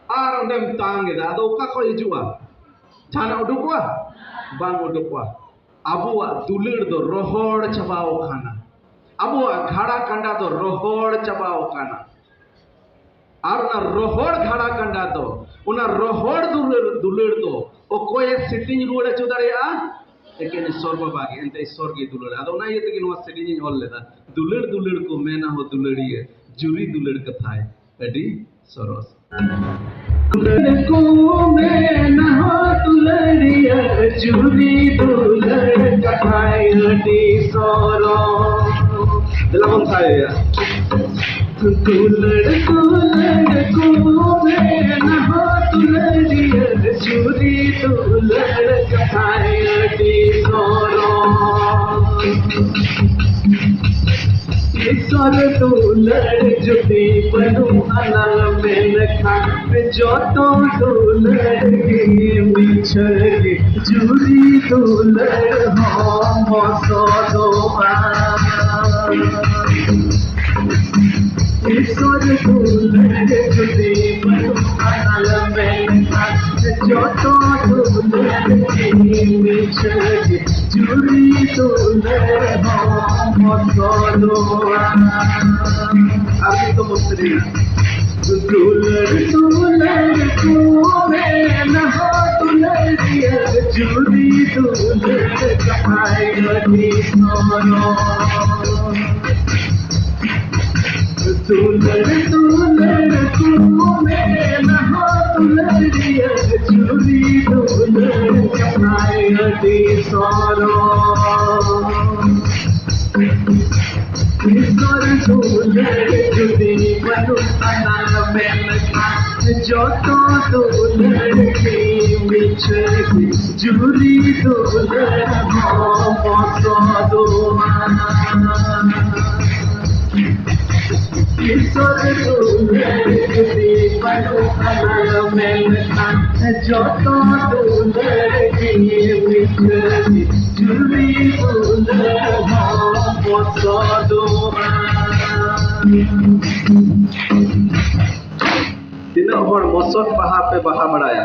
ar ondem tangeda ado oka ko hijua chana udukwa bang udukwa abuwa dulir do rohor chabao khana abuwa ghara kanda do rohor chabao khana ar na rohor ghara kanda do una rohor dulir do okoye sitting rude chudariya ekene sorba bagi ente sorgi dulir ado na yete ki no sitting ol leda dulir ko mena ho duliriye juri dulir kathai edi soros को मैं नहा तुलरिया जुरी दुलर कथायटी सोरो दिलावन साया दुलर को मैं नहा तुलरिया जुरी दुलर कथायटी सोरो सर दुलर जुटी बनू अनल में खा जो तो दुलर के मिछली जुरी दुलर हो सो दो सर दुलर जुटी बनू अनल में खा जो तो दुलर के मिछली जुरी दुलर हो सो दो अभी तो मुस्लिम दुलर दुलर को मैं नहा तुलरिया जुरी दुलर कहायती सोनो दुलर दुलर को मैं नहा तुलरिया जुरी दुलर कहायती सोनो सर दुलर जुटी बनू अनल में खा जो तो दुलर के मिछली जुरी दुलर हो सो दो सर दुलर जुटी बनू अनल में खा जो तो दुलर के मिछली जुरी दुलर हो तीनों हर मसद बहा पे बहा बढ़ाया